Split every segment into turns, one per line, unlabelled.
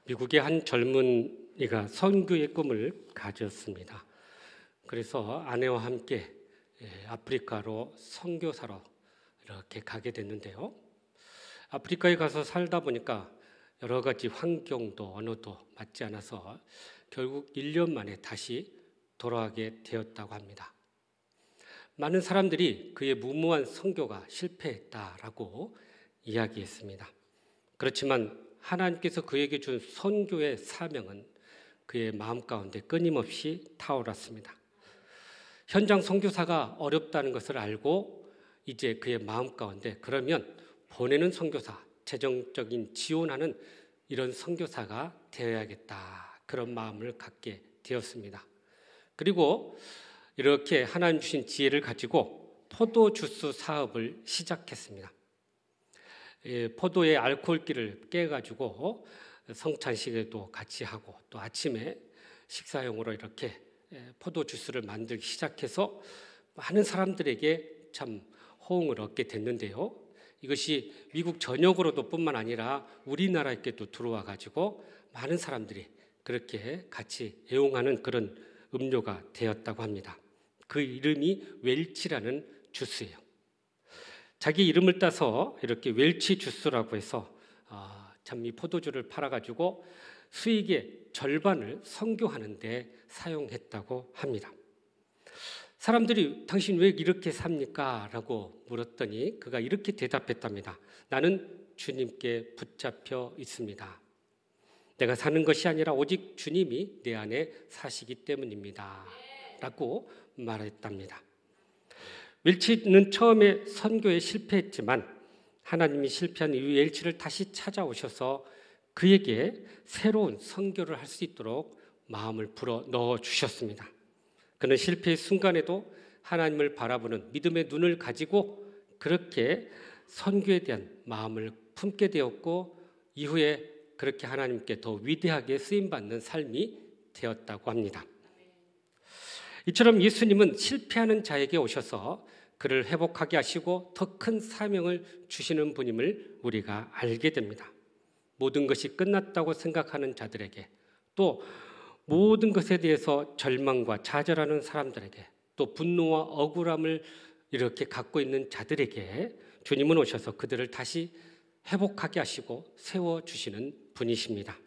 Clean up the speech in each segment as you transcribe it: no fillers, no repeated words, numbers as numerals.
미국의 한 젊은이가 선교의 꿈을 가졌습니다. 그래서 아내와 함께 아프리카로 선교사로 이렇게 가게 됐는데요. 아프리카에 가서 살다 보니까 여러 가지 환경도 언어도 맞지 않아서 결국 1년 만에 다시 돌아가게 되었다고 합니다. 많은 사람들이 그의 무모한 선교가 실패했다라고 이야기했습니다. 그렇지만 하나님께서 그에게 준 선교의 사명은 그의 마음 가운데 끊임없이 타올랐습니다. 현장 선교사가 어렵다는 것을 알고 이제 그의 마음 가운데 그러면 보내는 선교사, 재정적인 지원하는 이런 선교사가 되어야겠다, 그런 마음을 갖게 되었습니다. 그리고 이렇게 하나님 주신 지혜를 가지고 포도 주스 사업을 시작했습니다. 포도의 알코올기를 깨가지고 성찬식에도 같이 하고 또 아침에 식사용으로 이렇게 포도 주스를 만들기 시작해서 많은 사람들에게 참 호응을 얻게 됐는데요. 이것이 미국 전역으로도 뿐만 아니라 우리나라에게도 들어와 가지고 많은 사람들이 그렇게 같이 애용하는 그런 음료가 되었다고 합니다. 그 이름이 웰치라는 주스예요. 자기 이름을 따서 이렇게 웰치 주스라고 해서 참 이 포도주를 팔아가지고 수익의 절반을 선교하는 데 사용했다고 합니다. 사람들이 당신 왜 이렇게 삽니까? 라고 물었더니 그가 이렇게 대답했답니다. 나는 주님께 붙잡혀 있습니다. 내가 사는 것이 아니라 오직 주님이 내 안에 사시기 때문입니다. 라고 말했답니다. 웰치는 처음에 선교에 실패했지만 하나님이 실패한 이후 웰치를 다시 찾아오셔서 그에게 새로운 선교를 할 수 있도록 마음을 불어 넣어 주셨습니다. 그는 실패의 순간에도 하나님을 바라보는 믿음의 눈을 가지고 그렇게 선교에 대한 마음을 품게 되었고 이후에 그렇게 하나님께 더 위대하게 쓰임받는 삶이 되었다고 합니다. 이처럼 예수님은 실패하는 자에게 오셔서 그를 회복하게 하시고 더 큰 사명을 주시는 분임을 우리가 알게 됩니다. 모든 것이 끝났다고 생각하는 자들에게, 또 모든 것에 대해서 절망과 좌절하는 사람들에게, 또 분노와 억울함을 이렇게 갖고 있는 자들에게 주님은 오셔서 그들을 다시 회복하게 하시고 세워주시는 분이십니다.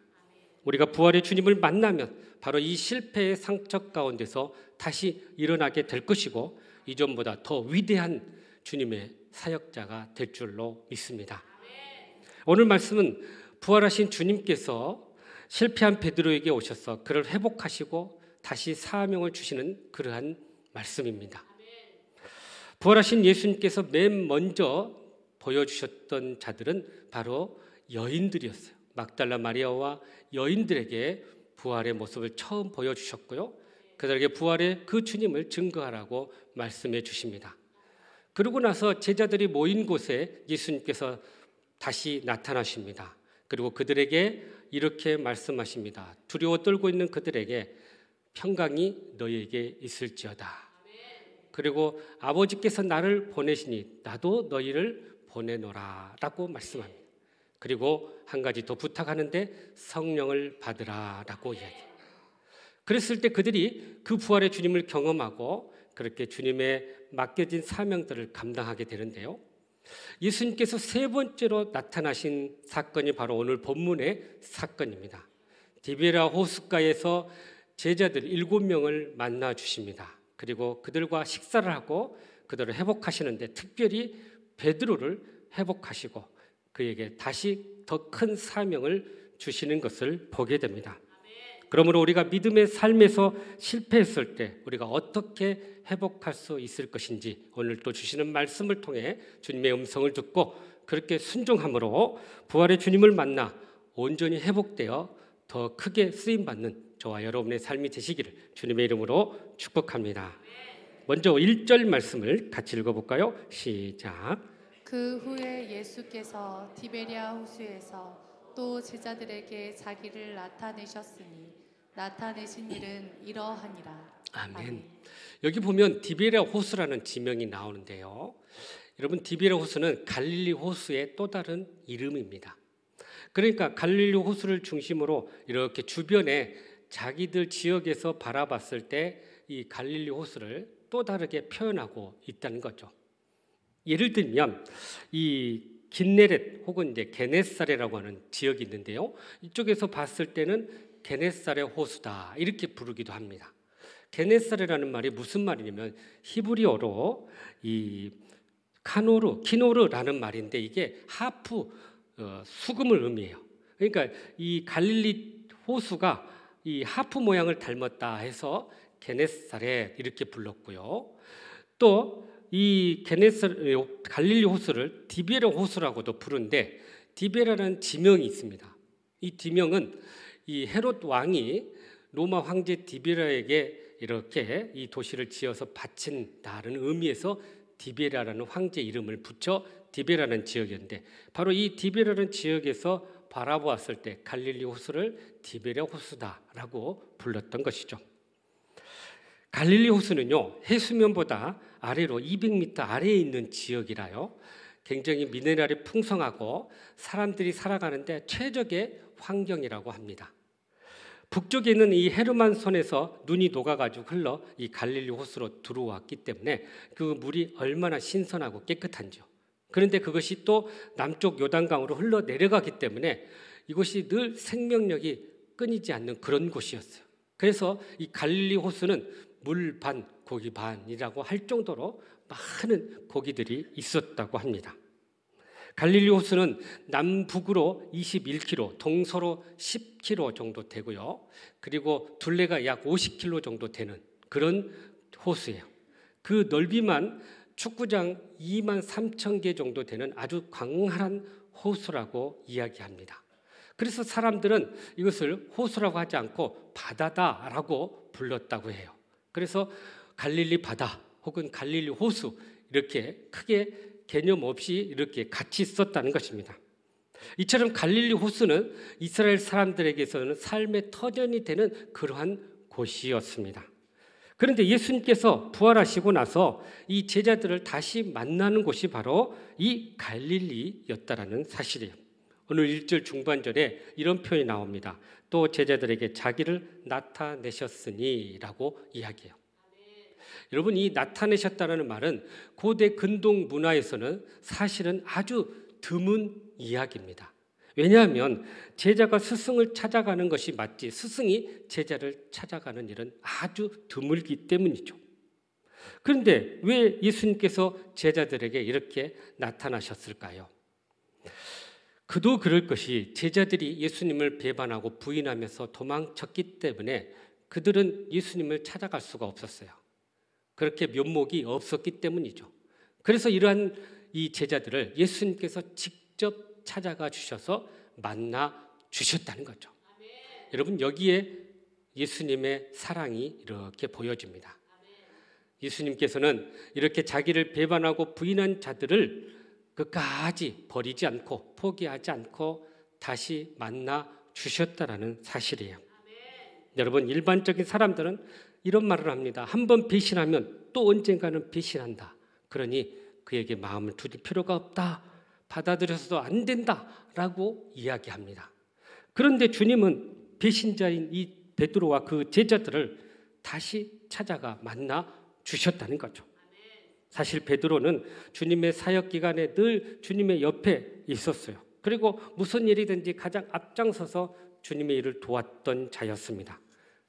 우리가 부활의 주님을 만나면 바로 이 실패의 상처 가운데서 다시 일어나게 될 것이고 이전보다 더 위대한 주님의 사역자가 될 줄로 믿습니다. 오늘 말씀은 부활하신 주님께서 실패한 베드로에게 오셔서 그를 회복하시고 다시 사명을 주시는 그러한 말씀입니다. 부활하신 예수님께서 맨 먼저 보여주셨던 자들은 바로 여인들이었어요. 막달라 마리아와 여인들에게 부활의 모습을 처음 보여주셨고요. 그들에게 부활의 그 주님을 증거하라고 말씀해 주십니다. 그러고 나서 제자들이 모인 곳에 예수님께서 다시 나타나십니다. 그리고 그들에게 이렇게 말씀하십니다. 두려워 떨고 있는 그들에게 평강이 너희에게 있을지어다. 그리고 아버지께서 나를 보내시니 나도 너희를 보내노라 라고 말씀합니다. 그리고 한 가지 더 부탁하는데 성령을 받으라 라고 이야기합니다. 그랬을 때 그들이 그 부활의 주님을 경험하고 그렇게 주님의 맡겨진 사명들을 감당하게 되는데요. 예수님께서 세 번째로 나타나신 사건이 바로 오늘 본문의 사건입니다. 디베랴 호숫가에서 제자들 7명을 만나 주십니다. 그리고 그들과 식사를 하고 그들을 회복하시는데 특별히 베드로를 회복하시고 그에게 다시 더 큰 사명을 주시는 것을 보게 됩니다. 그러므로 우리가 믿음의 삶에서 실패했을 때 우리가 어떻게 회복할 수 있을 것인지 오늘 또 주시는 말씀을 통해 주님의 음성을 듣고 그렇게 순종함으로 부활의 주님을 만나 온전히 회복되어 더 크게 쓰임받는 저와 여러분의 삶이 되시기를 주님의 이름으로 축복합니다. 먼저 1절 말씀을 같이 읽어볼까요? 시작.
그 후에 예수께서 디베랴 호수에서 또 제자들에게 자기를 나타내셨으니 나타내신 일은 이러하니라.
아멘. 여기 보면 디베랴 호수라는 지명이 나오는데요. 여러분, 디베랴 호수는 갈릴리 호수의 또 다른 이름입니다. 그러니까 갈릴리 호수를 중심으로 이렇게 주변에 자기들 지역에서 바라봤을 때 이 갈릴리 호수를 또 다르게 표현하고 있다는 거죠. 예를 들면 이 긴네렛 혹은 이제 게네사레라고 하는 지역이 있는데요. 이쪽에서 봤을 때는 게네사레 호수다 이렇게 부르기도 합니다. 게네사레라는 말이 무슨 말이냐면 히브리어로 이 키노르라는 말인데 이게 하프 수금을 의미해요. 그러니까 이 갈릴리 호수가 이 하프 모양을 닮았다 해서 게네사렛 이렇게 불렀고요. 또 이 갈릴리 호수를 디베라 호수라고도 부르는데 디베라라는 지명이 있습니다. 이 지명은 이 헤롯 왕이 로마 황제 디베라에게 이렇게 이 도시를 지어서 바친다는 의미에서 디베라라는 황제 이름을 붙여 디베라는 지역이었는데 바로 이 디베라는 지역에서 바라보았을 때 갈릴리 호수를 디베라 호수다라고 불렀던 것이죠. 갈릴리 호수는요 해수면보다 아래로 200m 아래에 있는 지역이라요 굉장히 미네랄이 풍성하고 사람들이 살아가는데 최적의 환경이라고 합니다. 북쪽에 있는 이 헤르만선에서 눈이 녹아가지고 흘러 이 갈릴리 호수로 들어왔기 때문에 그 물이 얼마나 신선하고 깨끗한지요. 그런데 그것이 또 남쪽 요단강으로 흘러 내려가기 때문에 이곳이 늘 생명력이 끊이지 않는 그런 곳이었어요. 그래서 이 갈릴리 호수는 물 반 고기 반이라고 할 정도로 많은 고기들이 있었다고 합니다. 갈릴리 호수는 남북으로 21km, 동서로 10km 정도 되고요. 그리고 둘레가 약 50km 정도 되는 그런 호수예요. 그 넓이만 축구장 2만 3천 개 정도 되는 아주 광활한 호수라고 이야기합니다. 그래서 사람들은 이것을 호수라고 하지 않고 바다다라고 불렀다고 해요. 그래서 갈릴리 바다 혹은 갈릴리 호수 이렇게 크게 개념 없이 이렇게 같이 썼다는 것입니다. 이처럼 갈릴리 호수는 이스라엘 사람들에게서는 삶의 터전이 되는 그러한 곳이었습니다. 그런데 예수님께서 부활하시고 나서 이 제자들을 다시 만나는 곳이 바로 이 갈릴리였다라는 사실이에요. 오늘 1절 중반절에 이런 표현이 나옵니다. 또 제자들에게 자기를 나타내셨으니라고 이야기해요. 여러분 이 나타내셨다는 말은 고대 근동 문화에서는 사실은 아주 드문 이야기입니다. 왜냐하면 제자가 스승을 찾아가는 것이 맞지 스승이 제자를 찾아가는 일은 아주 드물기 때문이죠. 그런데 왜 예수님께서 제자들에게 이렇게 나타나셨을까요? 그도 그럴 것이 제자들이 예수님을 배반하고 부인하면서 도망쳤기 때문에 그들은 예수님을 찾아갈 수가 없었어요. 그렇게 면목이 없었기 때문이죠. 그래서 이러한 이 제자들을 예수님께서 직접 찾아가 주셔서 만나 주셨다는 거죠. 여러분 여기에 예수님의 사랑이 이렇게 보여집니다. 예수님께서는 이렇게 자기를 배반하고 부인한 자들을 끝까지 버리지 않고 포기하지 않고 다시 만나 주셨다라는 사실이에요. 여러분 일반적인 사람들은 이런 말을 합니다. 한 번 배신하면 또 언젠가는 배신한다. 그러니 그에게 마음을 두릴 필요가 없다. 받아들여서도 안 된다라고 이야기합니다. 그런데 주님은 배신자인 이 베드로와 그 제자들을 다시 찾아가 만나 주셨다는 거죠. 사실 베드로는 주님의 사역 기간에 늘 주님의 옆에 있었어요. 그리고 무슨 일이든지 가장 앞장서서 주님의 일을 도왔던 자였습니다.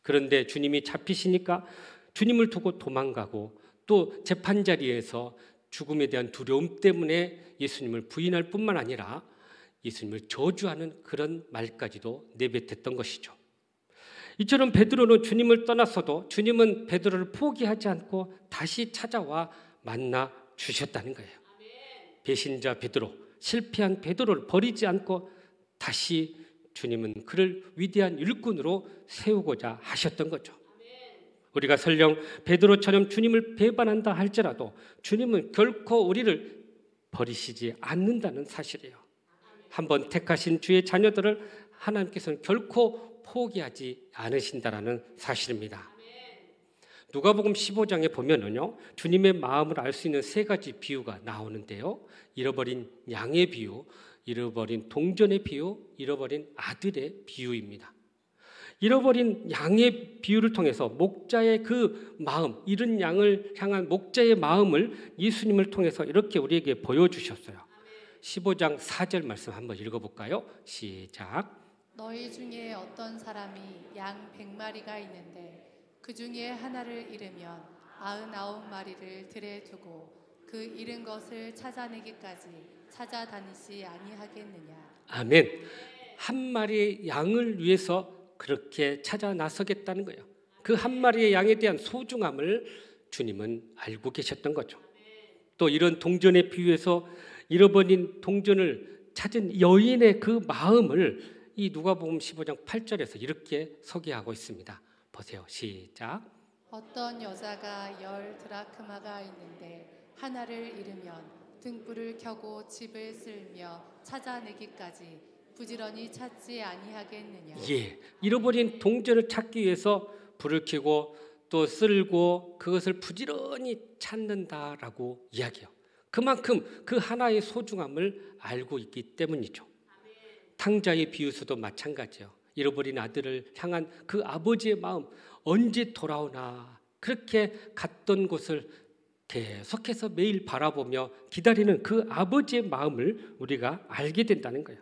그런데 주님이 잡히시니까 주님을 두고 도망가고 또 재판자리에서 죽음에 대한 두려움 때문에 예수님을 부인할 뿐만 아니라 예수님을 저주하는 그런 말까지도 내뱉었던 것이죠. 이처럼 베드로는 주님을 떠났어도 주님은 베드로를 포기하지 않고 다시 찾아와 만나 주셨다는 거예요. 배신자 베드로, 실패한 베드로를 버리지 않고 다시 주님은 그를 위대한 일꾼으로 세우고자 하셨던 거죠. 우리가 설령 베드로처럼 주님을 배반한다 할지라도 주님은 결코 우리를 버리시지 않는다는 사실이에요. 한번 택하신 주의 자녀들을 하나님께서는 결코 포기하지 않으신다라는 사실입니다. 누가복음 15장에 보면은요, 주님의 마음을 알 수 있는 세 가지 비유가 나오는데요. 잃어버린 양의 비유, 잃어버린 동전의 비유, 잃어버린 아들의 비유입니다. 잃어버린 양의 비유를 통해서 목자의 그 마음, 잃은 양을 향한 목자의 마음을 예수님을 통해서 이렇게 우리에게 보여주셨어요. 15장 4절 말씀 한번 읽어볼까요? 시작.
너희 중에 어떤 사람이 양 100마리가 있는데 그 중에 하나를 잃으면 99마리를 들에 두고 그 잃은 것을 찾아내기까지 찾아다니지 아니하겠느냐.
아멘. 한 마리의 양을 위해서 그렇게 찾아 나서겠다는 거예요. 그 한 마리의 양에 대한 소중함을 주님은 알고 계셨던 거죠. 또 이런 동전의 비유에서 잃어버린 동전을 찾은 여인의 그 마음을 이 누가복음 15장 8절에서 이렇게 소개하고 있습니다. 보세요. 시작.
어떤 여자가 10드라크마가 있는데 하나를 잃으면 등불을 켜고 집을 쓸며 찾아내기까지 부지런히 찾지 아니하겠느냐.
예, 잃어버린 동전을 찾기 위해서 불을 켜고 또 쓸고 그것을 부지런히 찾는다라고 이야기해요. 그만큼 그 하나의 소중함을 알고 있기 때문이죠. 탕자의 비유서도 마찬가지예요. 잃어버린 아들을 향한 그 아버지의 마음, 언제 돌아오나 그렇게 갔던 곳을 계속해서 매일 바라보며 기다리는 그 아버지의 마음을 우리가 알게 된다는 거예요.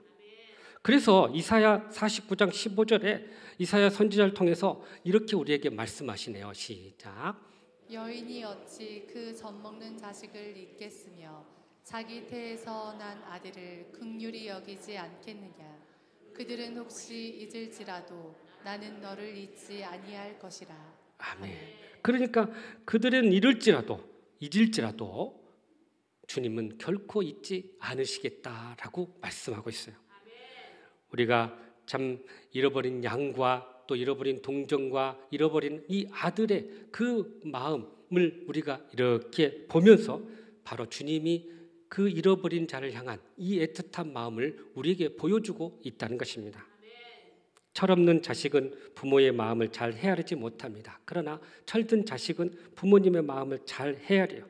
그래서 이사야 49장 15절에 이사야 선지자를 통해서 이렇게 우리에게 말씀하시네요. 시작.
여인이 어찌 그 젖먹는 자식을 잊겠으며 자기 태에서 난 아들을 긍휼히 여기지 않겠느냐. 그들은 혹시 잊을지라도 나는 너를 잊지 아니할 것이라.
아멘. 그러니까 그들은 잊을지라도 주님은 결코 잊지 않으시겠다라고 말씀하고 있어요. 우리가 참 잃어버린 양과 또 잃어버린 동전과 잃어버린 이 아들의 그 마음을 우리가 이렇게 보면서 바로 주님이 그 잃어버린 자를 향한 이 애틋한 마음을 우리에게 보여주고 있다는 것입니다. 철없는 자식은 부모의 마음을 잘 헤아리지 못합니다. 그러나 철든 자식은 부모님의 마음을 잘 헤아려요.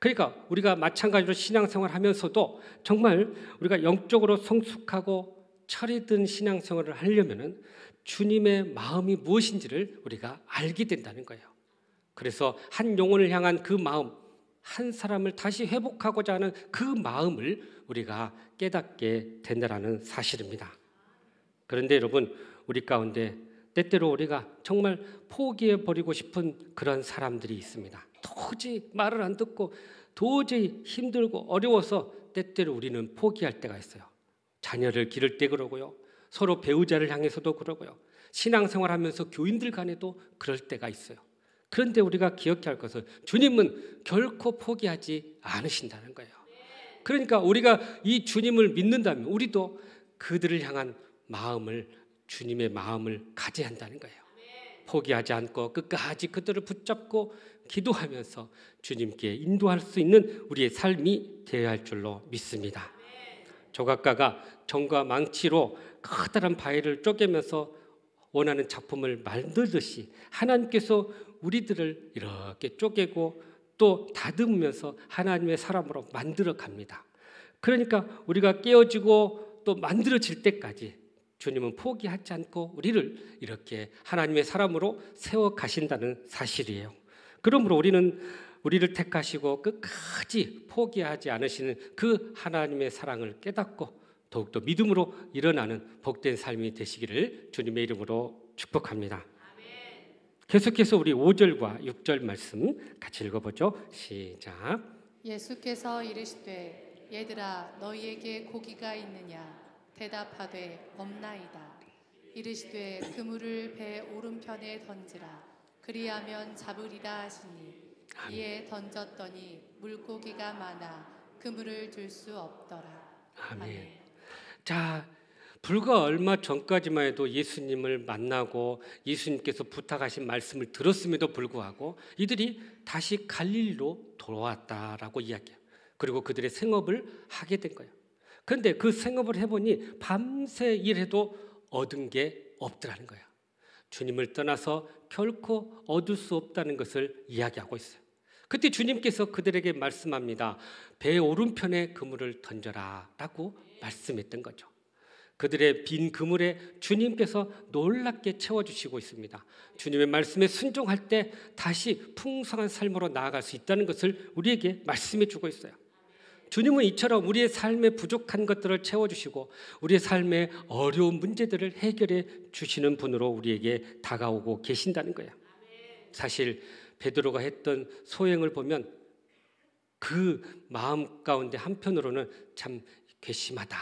그러니까 우리가 마찬가지로 신앙생활 하면서도 정말 우리가 영적으로 성숙하고 철이 든 신앙생활을 하려면은 주님의 마음이 무엇인지를 우리가 알게 된다는 거예요. 그래서 한 영혼을 향한 그 마음, 한 사람을 다시 회복하고자 하는 그 마음을 우리가 깨닫게 된다는 사실입니다. 그런데 여러분, 우리 가운데 때때로 우리가 정말 포기해버리고 싶은 그런 사람들이 있습니다. 도저히 말을 안 듣고 도저히 힘들고 어려워서 때때로 우리는 포기할 때가 있어요. 자녀를 기를 때 그러고요. 서로 배우자를 향해서도 그러고요. 신앙생활하면서 교인들 간에도 그럴 때가 있어요. 그런데 우리가 기억해야 할 것은 주님은 결코 포기하지 않으신다는 거예요. 그러니까 우리가 이 주님을 믿는다면 우리도 그들을 향한 마음을, 주님의 마음을 가져야 한다는 거예요. 포기하지 않고 끝까지 그들을 붙잡고 기도하면서 주님께 인도할 수 있는 우리의 삶이 되어야 할 줄로 믿습니다. 조각가가 정과 망치로 커다란 바위를 쪼개면서 원하는 작품을 만들듯이 하나님께서 우리들을 이렇게 쪼개고 또 다듬으면서 하나님의 사람으로 만들어 갑니다. 그러니까 우리가 깨어지고 또 만들어질 때까지 주님은 포기하지 않고 우리를 이렇게 하나님의 사람으로 세워 가신다는 사실이에요. 그러므로 우리를 택하시고 끝까지 포기하지 않으시는 그 하나님의 사랑을 깨닫고 더욱더 믿음으로 일어나는 복된 삶이 되시기를 주님의 이름으로 축복합니다. 계속해서 우리 5절과 6절 말씀 같이 읽어보죠. 시작.
예수께서 이르시되 얘들아 너희에게 고기가 있느냐 대답하되 없나이다. 이르시되 그물을 배 오른편에 던지라 그리하면 잡으리라 하시니 이에 던졌더니 물고기가 많아 그물을 들 수 없더라.
아멘. 자, 불과 얼마 전까지만 해도 예수님을 만나고 예수님께서 부탁하신 말씀을 들었음에도 불구하고 이들이 다시 갈릴리로 돌아왔다라고 이야기해요. 그리고 그들의 생업을 하게 된 거예요. 그런데 그 생업을 해보니 밤새 일해도 얻은 게 없더라는 거예요. 주님을 떠나서 결코 얻을 수 없다는 것을 이야기하고 있어요. 그때 주님께서 그들에게 말씀합니다. 배 오른편에 그물을 던져라 라고 말씀했던 거죠. 그들의 빈 그물에 주님께서 놀랍게 채워주시고 있습니다. 주님의 말씀에 순종할 때 다시 풍성한 삶으로 나아갈 수 있다는 것을 우리에게 말씀해 주고 있어요. 주님은 이처럼 우리의 삶에 부족한 것들을 채워주시고 우리의 삶의 어려운 문제들을 해결해 주시는 분으로 우리에게 다가오고 계신다는 거예요. 사실 베드로가 했던 소행을 보면 그 마음 가운데 한편으로는 참 괘씸하다,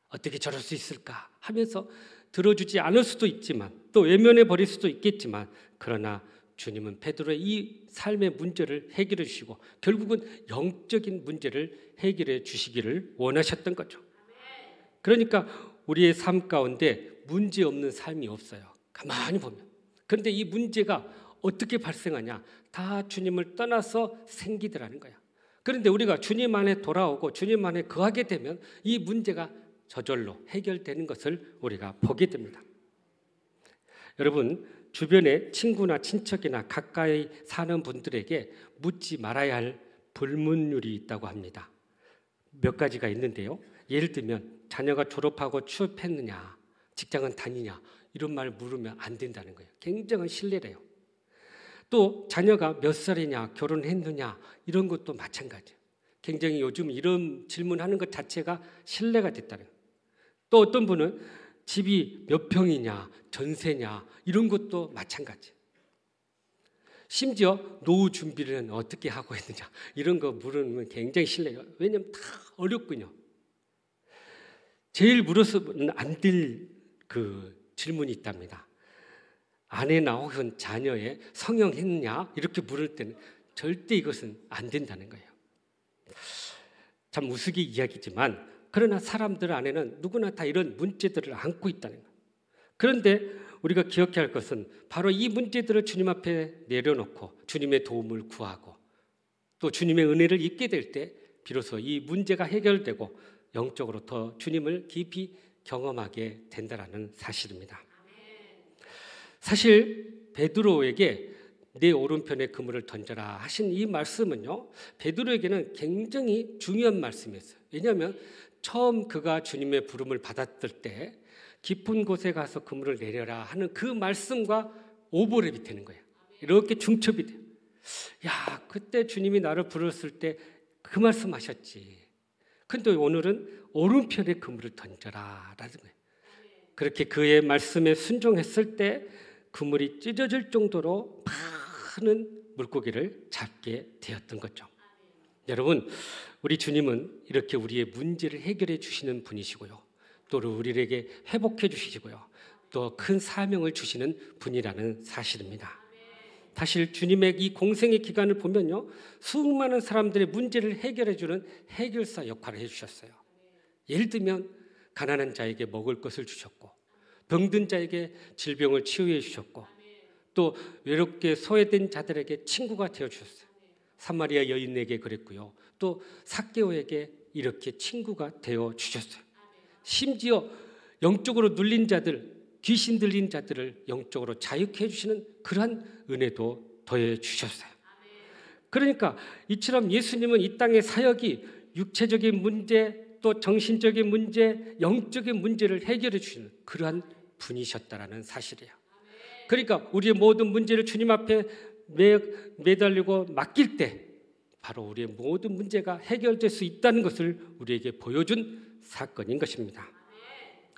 어떻게 저럴 수 있을까 하면서 들어주지 않을 수도 있지만 또 외면해 버릴 수도 있겠지만, 그러나 주님은 베드로의 이 삶의 문제를 해결해 주시고 결국은 영적인 문제를 해결해 주시기를 원하셨던 거죠. 그러니까 우리의 삶 가운데 문제 없는 삶이 없어요, 가만히 보면. 그런데 이 문제가 어떻게 발생하냐? 다 주님을 떠나서 생기더라는 거야. 그런데 우리가 주님 안에 돌아오고 주님 안에 거하게 되면 이 문제가 저절로 해결되는 것을 우리가 보게 됩니다. 여러분, 주변에 친구나 친척이나 가까이 사는 분들에게 묻지 말아야 할 불문율이 있다고 합니다. 몇 가지가 있는데요. 예를 들면 자녀가 졸업하고 취업했느냐, 직장은 다니냐, 이런 말 물으면 안 된다는 거예요. 굉장한 신뢰래요. 또 자녀가 몇 살이냐, 결혼했느냐, 이런 것도 마찬가지예요. 굉장히 요즘 이런 질문하는 것 자체가 신뢰가 됐다는 거예요. 또 어떤 분은 집이 몇 평이냐, 전세냐, 이런 것도 마찬가지예요. 심지어 노후 준비를 어떻게 하고 있느냐, 이런 거 물으면 굉장히 신뢰해요. 왜냐하면 다 어렵군요. 제일 물어서는 안 될 그 질문이 있답니다. 아내나 혹은 자녀의 성형했느냐, 이렇게 물을 때는 절대 이것은 안 된다는 거예요. 참 우스개 이야기지만 그러나 사람들 안에는 누구나 다 이런 문제들을 안고 있다는 거예요. 그런데 우리가 기억해야 할 것은 바로 이 문제들을 주님 앞에 내려놓고 주님의 도움을 구하고 또 주님의 은혜를 입게 될 때 비로소 이 문제가 해결되고 영적으로 더 주님을 깊이 경험하게 된다는 사실입니다. 사실 베드로에게 내 오른편에 그물을 던져라 하신 이 말씀은요, 베드로에게는 굉장히 중요한 말씀이었어요. 왜냐하면 처음 그가 주님의 부름을 받았을 때 깊은 곳에 가서 그물을 내려라 하는 그 말씀과 오버랩이 되는 거예요. 이렇게 중첩이 돼요. 야, 그때 주님이 나를 부르셨을 때 그 말씀하셨지. 근데 오늘은 오른편에 그물을 던져라 라는 거예요. 그렇게 그의 말씀에 순종했을 때 그물이 찢어질 정도로 많은 물고기를 잡게 되었던 거죠. 여러분, 우리 주님은 이렇게 우리의 문제를 해결해 주시는 분이시고요, 또 우리에게 회복해 주시고요, 또 큰 사명을 주시는 분이라는 사실입니다. 사실 주님의 이 공생의 기간을 보면요, 수많은 사람들의 문제를 해결해 주는 해결사 역할을 해주셨어요. 예를 들면 가난한 자에게 먹을 것을 주셨고, 병든 자에게 질병을 치유해 주셨고, 또 외롭게 소외된 자들에게 친구가 되어 주셨어요. 사마리아 여인에게 그랬고요, 또 삭개오에게 이렇게 친구가 되어 주셨어요. 심지어 영적으로 눌린 자들, 귀신 들린 자들을 영적으로 자유케 해주시는 그러한 은혜도 더해 주셨어요. 그러니까 이처럼 예수님은 이 땅의 사역이 육체적인 문제, 또 정신적인 문제, 영적인 문제를 해결해 주시는 그러한 분이셨다라는 사실이에요. 그러니까 우리의 모든 문제를 주님 앞에 매달리고 맡길 때 바로 우리의 모든 문제가 해결될 수 있다는 것을 우리에게 보여준 사건인 것입니다.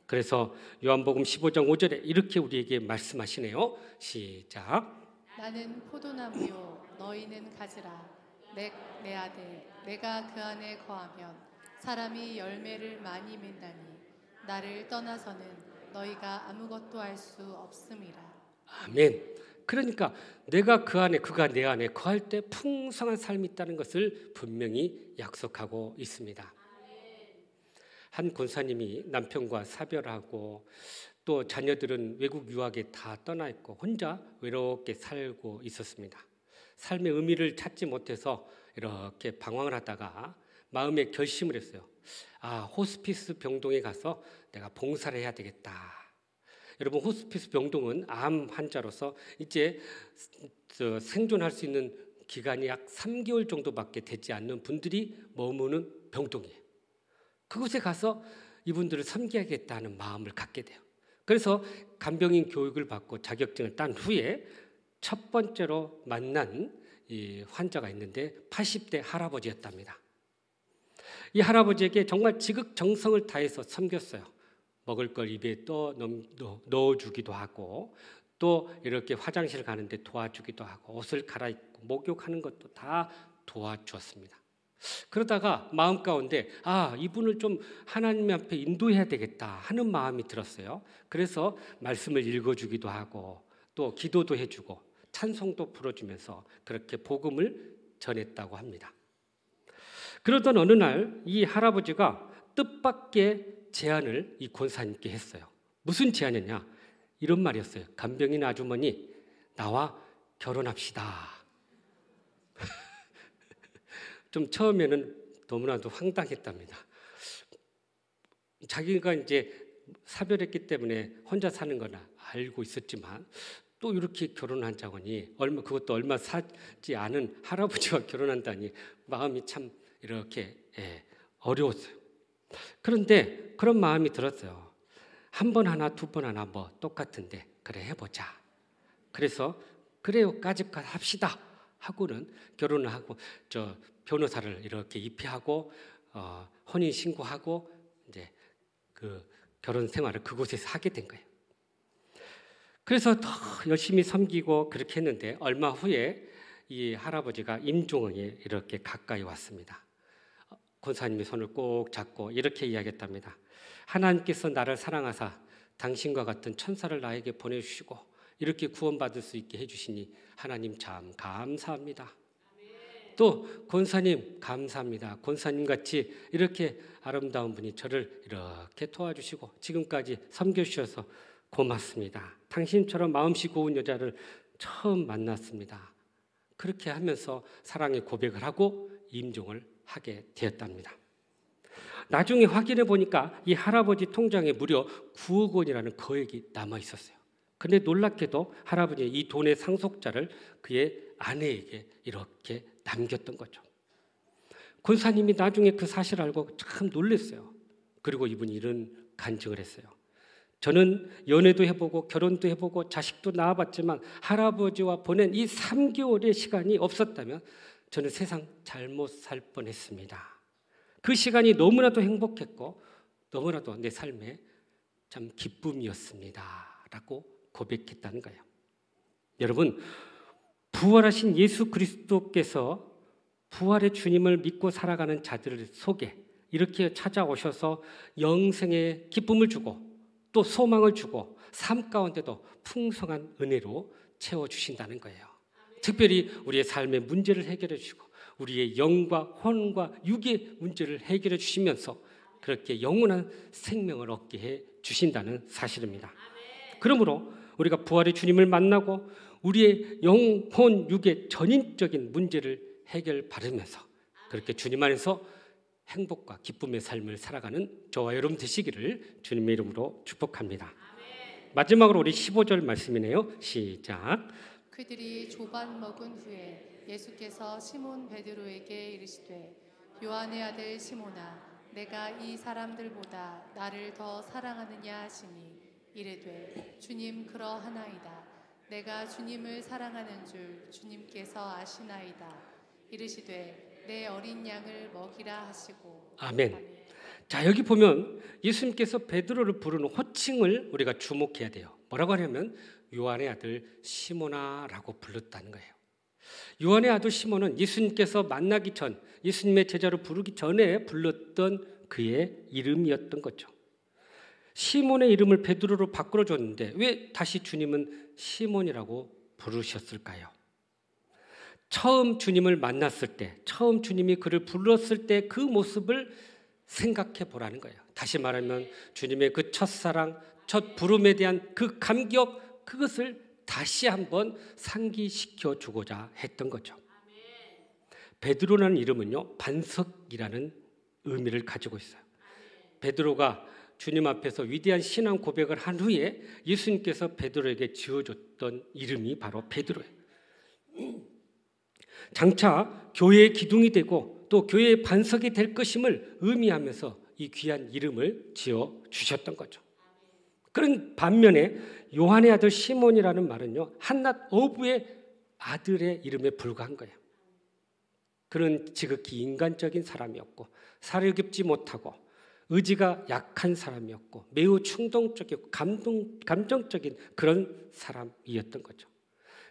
그래서 요한복음 15장 5절에 이렇게 우리에게 말씀하시네요. 시작.
나는 포도나무요 너희는 가지라. 내 아들 내가 그 안에 거하면 사람이 열매를 많이 맺나니 나를 떠나서는 너희가 아무것도 할 수 없음이라.
아멘. 그러니까 내가 그 안에, 그가 내 안에 거할 때 풍성한 삶이 있다는 것을 분명히 약속하고 있습니다. 한 권사님이 남편과 사별하고 또 자녀들은 외국 유학에 다 떠나 있고 혼자 외롭게 살고 있었습니다. 삶의 의미를 찾지 못해서 이렇게 방황을 하다가 마음에 결심을 했어요. 아, 호스피스 병동에 가서 내가 봉사를 해야 되겠다. 여러분, 호스피스 병동은 암 환자로서 이제 생존할 수 있는 기간이 약 3개월 정도밖에 되지 않는 분들이 머무는 병동이에요. 그곳에 가서 이분들을 섬겨야겠다는 마음을 갖게 돼요. 그래서 간병인 교육을 받고 자격증을 딴 후에 첫 번째로 만난 이 환자가 있는데 80대 할아버지였답니다. 이 할아버지에게 정말 지극정성을 다해서 섬겼어요. 먹을 걸 입에 넣어주기도 하고 또 이렇게 화장실 가는데 도와주기도 하고 옷을 갈아입고 목욕하는 것도 다 도와주었습니다. 그러다가 마음 가운데 이분을 좀 하나님 앞에 인도해야 되겠다 하는 마음이 들었어요. 그래서 말씀을 읽어주기도 하고 또 기도도 해주고 찬송도 불러주면서 그렇게 복음을 전했다고 합니다. 그러던 어느 날 이 할아버지가 뜻밖의 제안을 이 권사님께 했어요. 무슨 제안이냐? 이런 말이었어요. 간병인 아주머니, 나와 결혼합시다. 좀 처음에는 너무나도 황당했답니다. 자기가 이제 사별했기 때문에 혼자 사는 건 알고 있었지만 또 이렇게 결혼한다더니 그것도 얼마 사지 않은 할아버지와 결혼한다니 마음이 참 이렇게 어려웠어요. 그런데 그런 마음이 들었어요. 한 번 하나 두 번 하나 뭐 똑같은데 그래 해보자. 그래서 그래요 까짓까지 합시다 하고는 결혼을 하고 저 변호사를 이렇게 입회하고 혼인 신고하고 이제 그 결혼 생활을 그곳에서 하게 된 거예요. 그래서 더 열심히 섬기고 그렇게 했는데 얼마 후에 이 할아버지가 임종에 이렇게 가까이 왔습니다. 권사님의 손을 꼭 잡고 이렇게 이야기했답니다. 하나님께서 나를 사랑하사 당신과 같은 천사를 나에게 보내주시고 이렇게 구원받을 수 있게 해주시니 하나님 참 감사합니다. 또 권사님 감사합니다. 권사님같이 이렇게 아름다운 분이 저를 이렇게 도와주시고 지금까지 섬겨주셔서 고맙습니다. 당신처럼 마음씨 고운 여자를 처음 만났습니다. 그렇게 하면서 사랑의 고백을 하고 임종을 하게 되었답니다. 나중에 확인해 보니까 이 할아버지 통장에 무려 9억 원이라는 거액이 남아 있었어요. 그런데 놀랍게도 할아버지의 이 돈의 상속자를 그의 아내에게 이렇게 남겼던 거죠. 권사님이 나중에 그 사실을 알고 참 놀랐어요. 그리고 이분이 이런 간증을 했어요. 저는 연애도 해보고 결혼도 해보고 자식도 낳아봤지만 할아버지와 보낸 이 3개월의 시간이 없었다면 저는 세상 잘못 살 뻔했습니다. 그 시간이 너무나도 행복했고 너무나도 내 삶에 참 기쁨이었습니다. 라고 고백했다는 거예요. 여러분, 부활하신 예수 그리스도께서 부활의 주님을 믿고 살아가는 자들 속에 이렇게 찾아오셔서 영생의 기쁨을 주고 또 소망을 주고 삶 가운데도 풍성한 은혜로 채워주신다는 거예요. 특별히 우리의 삶의 문제를 해결해 주시고 우리의 영과 혼과 육의 문제를 해결해 주시면서 그렇게 영원한 생명을 얻게 해 주신다는 사실입니다. 그러므로 우리가 부활의 주님을 만나고 우리의 영, 혼, 육의 전인적인 문제를 해결받으면서 그렇게 주님 안에서 행복과 기쁨의 삶을 살아가는 저와 여러분 되시기를 주님의 이름으로 축복합니다. 마지막으로 우리 15절 말씀이네요. 시작.
그들이 조반 먹은 후에 예수께서 시몬 베드로에게 이르시되 요한의 아들 시몬아 내가 이 사람들보다 나를 더 사랑하느냐 하시니 이르되 주님 그러하나이다. 내가 주님을 사랑하는 줄 주님께서 아시나이다. 이르시되 내 어린 양을 먹이라 하시고.
아멘. 자, 여기 보면 예수님께서 베드로를 부르는 호칭을 우리가 주목해야 돼요. 뭐라고 하냐면 요한의 아들 시몬아라고 불렀다는 거예요. 요한의 아들 시몬은 예수님께서 만나기 전, 예수님의 제자로 부르기 전에 불렀던 그의 이름이었던 거죠. 시몬의 이름을 베드로로 바꾸어줬는데 왜 다시 주님은 시몬이라고 부르셨을까요? 처음 주님을 만났을 때, 처음 주님이 그를 불렀을 때 그 모습을 생각해 보라는 거예요. 다시 말하면 주님의 그 첫사랑, 첫 부름에 대한 그 감격, 그것을 다시 한번 상기시켜 주고자 했던 거죠. 베드로라는 이름은요, 반석이라는 의미를 가지고 있어요. 베드로가 주님 앞에서 위대한 신앙 고백을 한 후에 예수님께서 베드로에게 지어줬던 이름이 바로 베드로예요. 장차 교회의 기둥이 되고 또 교회의 반석이 될 것임을 의미하면서 이 귀한 이름을 지어 주셨던 거죠. 그런 반면에 요한의 아들 시몬이라는 말은요, 한낱 어부의 아들의 이름에 불과한 거예요. 그는 지극히 인간적인 사람이었고 사려 깊지 못하고 의지가 약한 사람이었고 매우 충동적이고 감정적인 그런 사람이었던 거죠.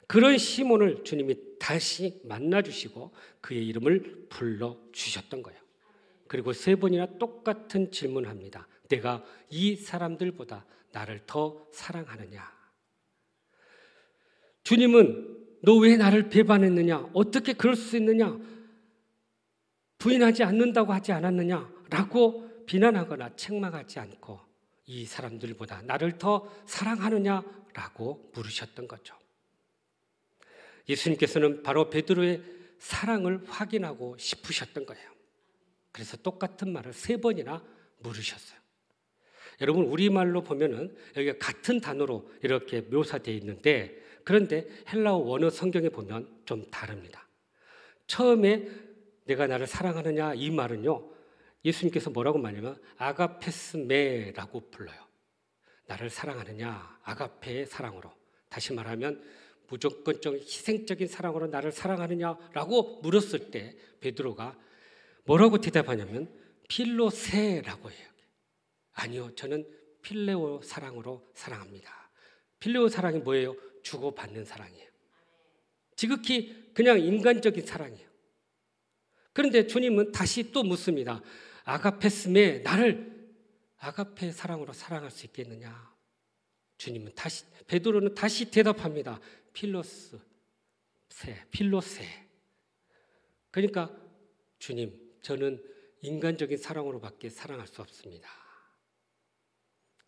그런 시몬을 주님이 다시 만나주시고 그의 이름을 불러주셨던 거예요. 그리고 3번이나 똑같은 질문합니다. 내가 이 사람들보다 나를 더 사랑하느냐? 주님은 너 왜 나를 배반했느냐? 어떻게 그럴 수 있느냐? 부인하지 않는다고 하지 않았느냐? 라고 비난하거나 책망하지 않고 이 사람들보다 나를 더 사랑하느냐? 라고 물으셨던 거죠. 예수님께서는 바로 베드로의 사랑을 확인하고 싶으셨던 거예요. 그래서 똑같은 말을 3번이나 물으셨어요. 여러분, 우리말로 보면은 여기가 같은 단어로 이렇게 묘사되어 있는데, 그런데 헬라어 원어 성경에 보면 좀 다릅니다. 처음에 내가 나를 사랑하느냐 이 말은요, 예수님께서 뭐라고 말하냐면 아가페스메라고 불러요. 나를 사랑하느냐, 아가페의 사랑으로. 다시 말하면 무조건적 희생적인 사랑으로 나를 사랑하느냐라고 물었을 때 베드로가 뭐라고 대답하냐면 필로세라고 해요. 아니요, 저는 필레오 사랑으로 사랑합니다. 필레오 사랑이 뭐예요? 주고받는 사랑이에요. 지극히 그냥 인간적인 사랑이에요. 그런데 주님은 다시 또 묻습니다. 아가페스메, 나를 아가페 사랑으로 사랑할 수 있겠느냐? 주님은 다시, 베드로는 다시 대답합니다. 필로세. 그러니까 주님, 저는 인간적인 사랑으로밖에 사랑할 수 없습니다.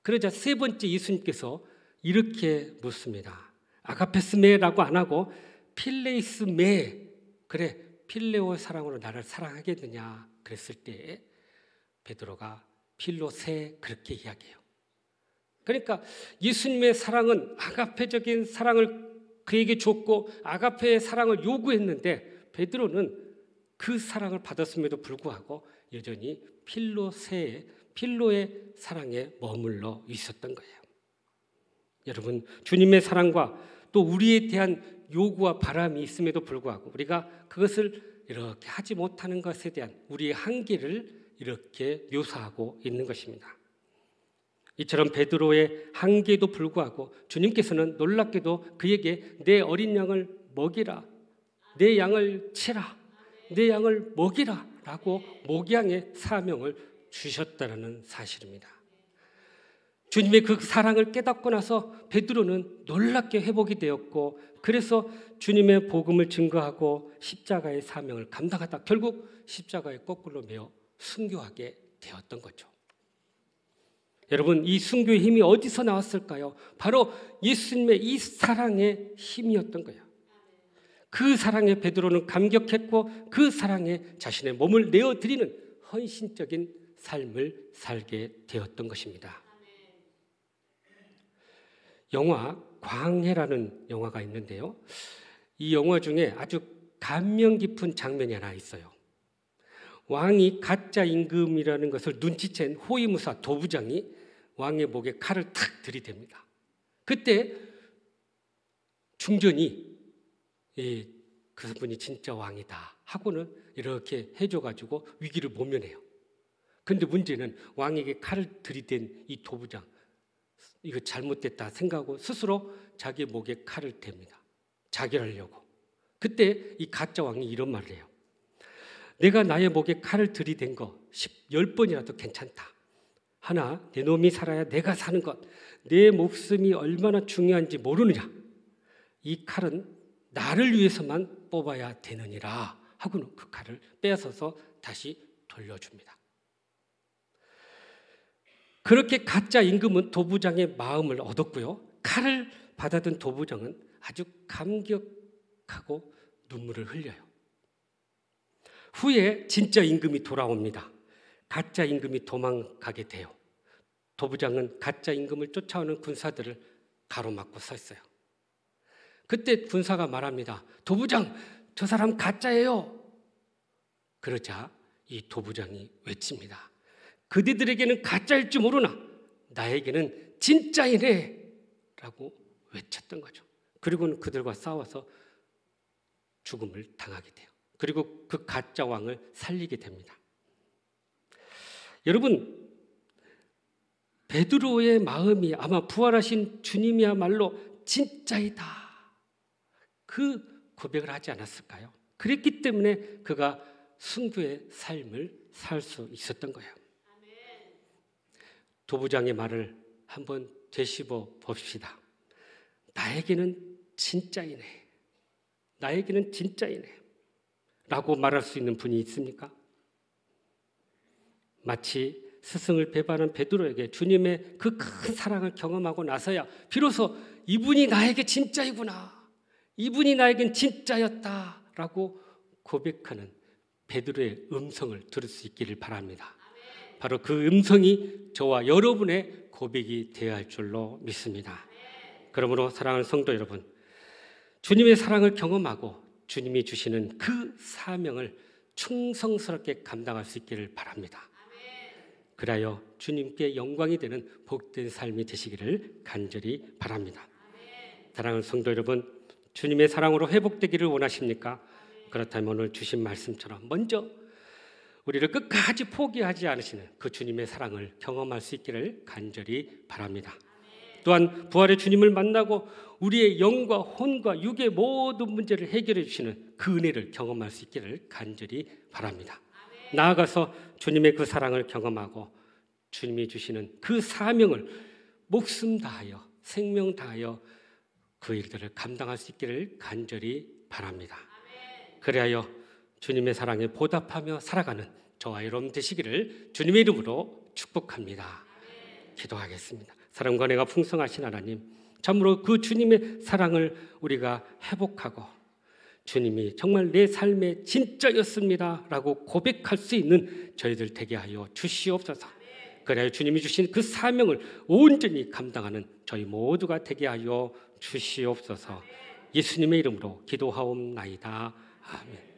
그러자 3번째 예수님께서 이렇게 묻습니다. 아가페스메라고 안 하고 필레이스메, 그래 필레오의 사랑으로 나를 사랑하겠느냐 그랬을 때 베드로가 필로세 그렇게 이야기해요. 그러니까 예수님의 사랑은 아가페적인 사랑을 그에게 줬고 아가페의 사랑을 요구했는데 베드로는 그 사랑을 받았음에도 불구하고 여전히 필로의 사랑에 머물러 있었던 거예요. 여러분, 주님의 사랑과 또 우리에 대한 요구와 바람이 있음에도 불구하고 우리가 그것을 이렇게 하지 못하는 것에 대한 우리의 한계를 이렇게 묘사하고 있는 것입니다. 이처럼 베드로의 한계에도 불구하고 주님께서는 놀랍게도 그에게 내 어린 양을 먹이라, 내 양을 치라, 내 양을 먹이라 라고 목양의 사명을 주셨다는 사실입니다. 주님의 그 사랑을 깨닫고 나서 베드로는 놀랍게 회복이 되었고 그래서 주님의 복음을 증거하고 십자가의 사명을 감당하다 결국 십자가에 거꾸로 매어 순교하게 되었던 거죠. 여러분, 이 순교의 힘이 어디서 나왔을까요? 바로 예수님의 이 사랑의 힘이었던 거예요. 그 사랑에 베드로는 감격했고 그 사랑에 자신의 몸을 내어드리는 헌신적인 삶을 살게 되었던 것입니다. 영화 광해라는 영화가 있는데요. 이 영화 중에 아주 감명 깊은 장면이 하나 있어요. 왕이 가짜 임금이라는 것을 눈치챈 호위무사 도부장이 왕의 목에 칼을 탁 들이댑니다. 그때 중전이 그분이 진짜 왕이다 하고는 이렇게 해줘가지고 위기를 모면해요. 그런데 문제는 왕에게 칼을 들이댄 이 도부장, 이거 잘못됐다 생각하고 스스로 자기 목에 칼을 댑니다. 자결하려고. 그때 이 가짜 왕이 이런 말을 해요. 내가 나의 목에 칼을 들이댄 거 10번이라도 괜찮다. 하나, 내 놈이 살아야 내가 사는 것, 내 목숨이 얼마나 중요한지 모르느냐. 이 칼은 나를 위해서만 뽑아야 되느니라 하고는 그 칼을 빼앗아서 다시 돌려줍니다. 그렇게 가짜 임금은 도부장의 마음을 얻었고요. 칼을 받아든 도부장은 아주 감격하고 눈물을 흘려요. 후에 진짜 임금이 돌아옵니다. 가짜 임금이 도망가게 돼요. 도부장은 가짜 임금을 쫓아오는 군사들을 가로막고 서 있어요. 그때 군사가 말합니다. 도부장, 저 사람 가짜예요. 그러자 이 도부장이 외칩니다. 그대들에게는 가짜일지 모르나 나에게는 진짜이네 라고 외쳤던 거죠. 그리고는 그들과 싸워서 죽음을 당하게 돼요. 그리고 그 가짜 왕을 살리게 됩니다. 여러분, 베드로의 마음이 아마 부활하신 주님이야말로 진짜이다, 그 고백을 하지 않았을까요? 그랬기 때문에 그가 순교의 삶을 살 수 있었던 거예요. 도부장의 말을 한번 되씹어 봅시다. 나에게는 진짜이네, 나에게는 진짜이네 라고 말할 수 있는 분이 있습니까? 마치 스승을 배반한 베드로에게 주님의 그 큰 사랑을 경험하고 나서야 비로소 이분이 나에게 진짜이구나, 이분이 나에겐 진짜였다라고 고백하는 베드로의 음성을 들을 수 있기를 바랍니다. 바로 그 음성이 저와 여러분의 고백이 되어야 할 줄로 믿습니다. 그러므로 사랑하는 성도 여러분, 주님의 사랑을 경험하고 주님이 주시는 그 사명을 충성스럽게 감당할 수 있기를 바랍니다. 그리하여 주님께 영광이 되는 복된 삶이 되시기를 간절히 바랍니다. 사랑하는 성도 여러분, 주님의 사랑으로 회복되기를 원하십니까? 그렇다면 오늘 주신 말씀처럼 먼저 우리를 끝까지 포기하지 않으시는 그 주님의 사랑을 경험할 수 있기를 간절히 바랍니다. 또한 부활의 주님을 만나고 우리의 영과 혼과 육의 모든 문제를 해결해 주시는 그 은혜를 경험할 수 있기를 간절히 바랍니다. 나아가서 주님의 그 사랑을 경험하고 주님이 주시는 그 사명을 목숨 다하여 생명 다하여 그 일들을 감당할 수 있기를 간절히 바랍니다. 그리하여 주님의 사랑에 보답하며 살아가는 저와 여러분 되시기를 주님의 이름으로 축복합니다. 기도하겠습니다. 사랑과 은혜가 풍성하신 하나님, 참으로 그 주님의 사랑을 우리가 회복하고 주님이 정말 내 삶의 진짜였습니다 라고 고백할 수 있는 저희들 되게 하여 주시옵소서. 그래야 주님이 주신 그 사명을 온전히 감당하는 저희 모두가 되게 하여 주시옵소서. 예수님의 이름으로 기도하옵나이다. 아멘.